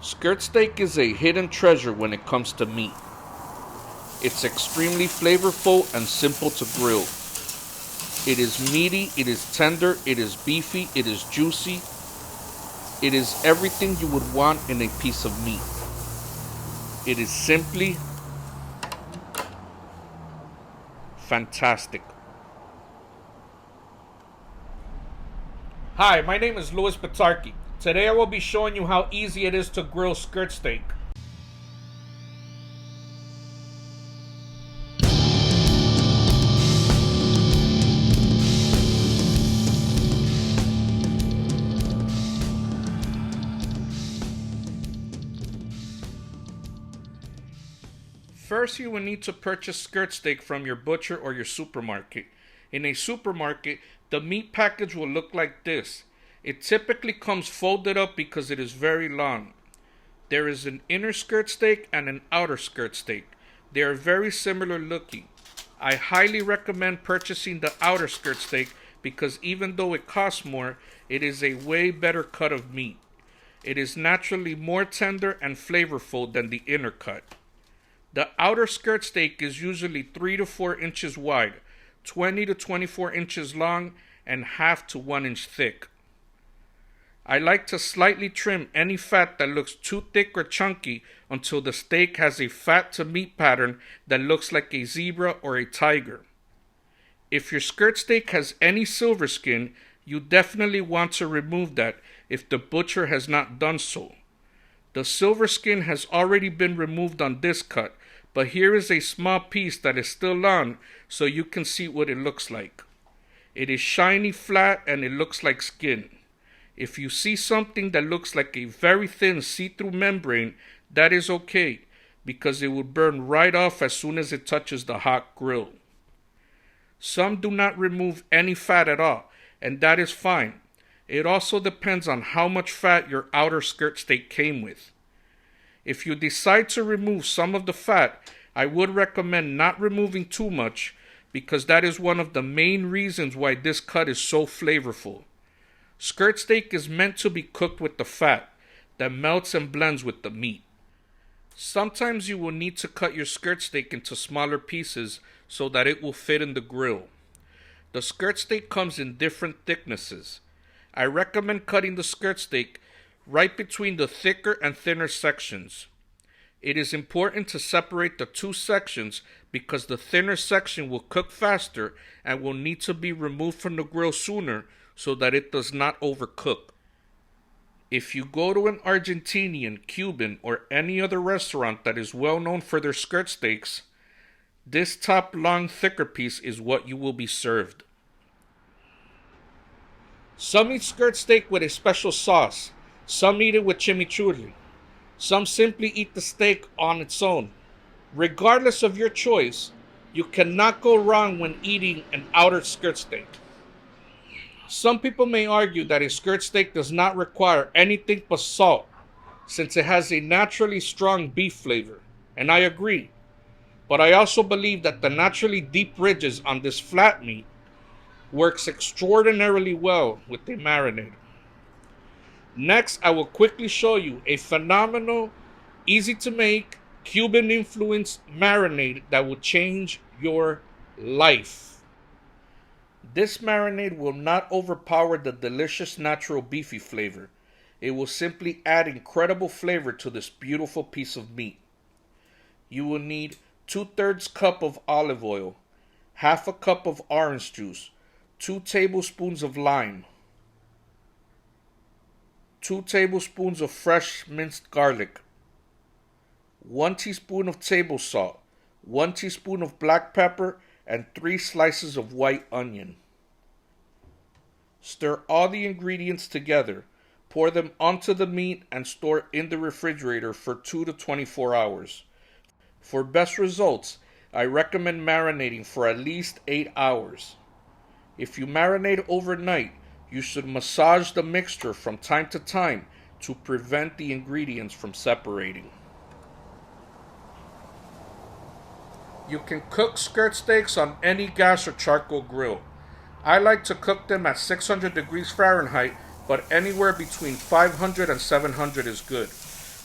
Skirt steak is a hidden treasure when it comes to meat. It's extremely flavorful and simple to grill. It is meaty, it is tender, it is beefy, it is juicy. It is everything you would want in a piece of meat. It is simply fantastic. Hi, my name is Louis Batarki. Today I will be showing you how easy it is to grill skirt steak. First, you will need to purchase skirt steak from your butcher or your supermarket. In a supermarket, the meat package will look like this. It typically comes folded up because it is very long. There is an inner skirt steak and an outer skirt steak. They are very similar looking. I highly recommend purchasing the outer skirt steak because even though it costs more, it is a way better cut of meat. It is naturally more tender and flavorful than the inner cut. The outer skirt steak is usually 3 to 4 inches wide, 20 to 24 inches long, and half to 1 inch thick. I like to slightly trim any fat that looks too thick or chunky until the steak has a fat to meat pattern that looks like a zebra or a tiger. If your skirt steak has any silver skin, you definitely want to remove that if the butcher has not done so. The silver skin has already been removed on this cut, but here is a small piece that is still on so you can see what it looks like. It is shiny flat and it looks like skin. If you see something that looks like a very thin see-through membrane, that is okay because it will burn right off as soon as it touches the hot grill. Some do not remove any fat at all, and that is fine. It also depends on how much fat your outer skirt steak came with. If you decide to remove some of the fat, I would recommend not removing too much because that is one of the main reasons why this cut is so flavorful. Skirt steak is meant to be cooked with the fat that melts and blends with the meat. Sometimes you will need to cut your skirt steak into smaller pieces so that it will fit in the grill. The skirt steak comes in different thicknesses. I recommend cutting the skirt steak right between the thicker and thinner sections. It is important to separate the two sections because the thinner section will cook faster and will need to be removed from the grill sooner so that it does not overcook. If you go to an Argentinian, Cuban, or any other restaurant that is well known for their skirt steaks, this top long thicker piece is what you will be served. Some eat skirt steak with a special sauce. Some eat it with chimichurri. Some simply eat the steak on its own. Regardless of your choice, you cannot go wrong when eating an outer skirt steak. Some people may argue that a skirt steak does not require anything but salt, since it has a naturally strong beef flavor, and I agree. But I also believe that the naturally deep ridges on this flat meat works extraordinarily well with a marinade. Next, I will quickly show you a phenomenal, easy to make, Cuban influenced marinade that will change your life. This marinade will not overpower the delicious natural beefy flavor. It will simply add incredible flavor to this beautiful piece of meat. You will need 2/3 cup of olive oil, half a cup of orange juice, 2 tablespoons of lime, 2 tablespoons of fresh minced garlic, 1 teaspoon of table salt, 1 teaspoon of black pepper, and 3 slices of white onion. Stir all the ingredients together, pour them onto the meat, and store in the refrigerator for 2 to 24 hours. For best results, I recommend marinating for at least 8 hours. If you marinate overnight, you should massage the mixture from time to time to prevent the ingredients from separating. You can cook skirt steaks on any gas or charcoal grill. I like to cook them at 600 degrees Fahrenheit, but anywhere between 500 and 700 is good.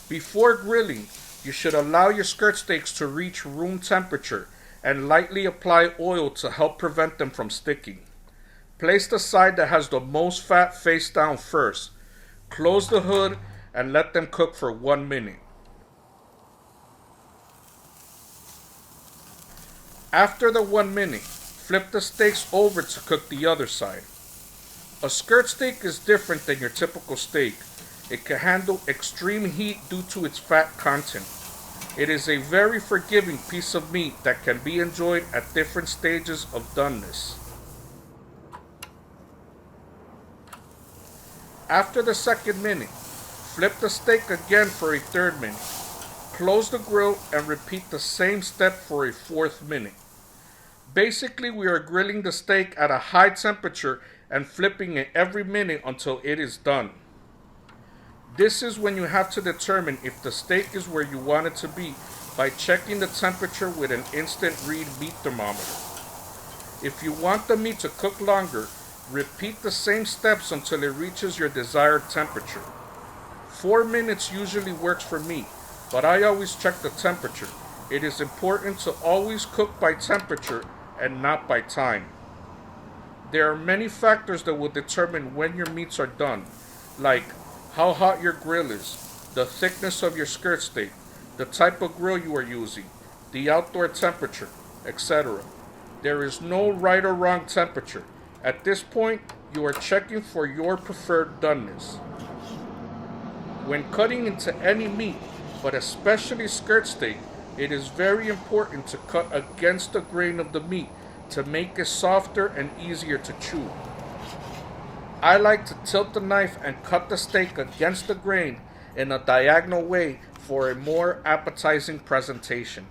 Before grilling, you should allow your skirt steaks to reach room temperature and lightly apply oil to help prevent them from sticking. Place the side that has the most fat face down first. Close the hood and let them cook for 1 minute. After the 1 minute, flip the steaks over to cook the other side. A skirt steak is different than your typical steak. It can handle extreme heat due to its fat content. It is a very forgiving piece of meat that can be enjoyed at different stages of doneness. After the second minute, flip the steak again for a third minute. Close the grill and repeat the same step for a fourth minute. Basically, we are grilling the steak at a high temperature and flipping it every minute until it is done. This is when you have to determine if the steak is where you want it to be by checking the temperature with an instant read meat thermometer. If you want the meat to cook longer, repeat the same steps until it reaches your desired temperature. 4 minutes usually works for me, but I always check the temperature. It is important to always cook by temperature and not by time. There are many factors that will determine when your meats are done, like how hot your grill is, the thickness of your skirt steak, the type of grill you are using, the outdoor temperature, etc. There is no right or wrong temperature. At this point, you are checking for your preferred doneness. When cutting into any meat, but especially skirt steak, it is very important to cut against the grain of the meat to make it softer and easier to chew. I like to tilt the knife and cut the steak against the grain in a diagonal way for a more appetizing presentation.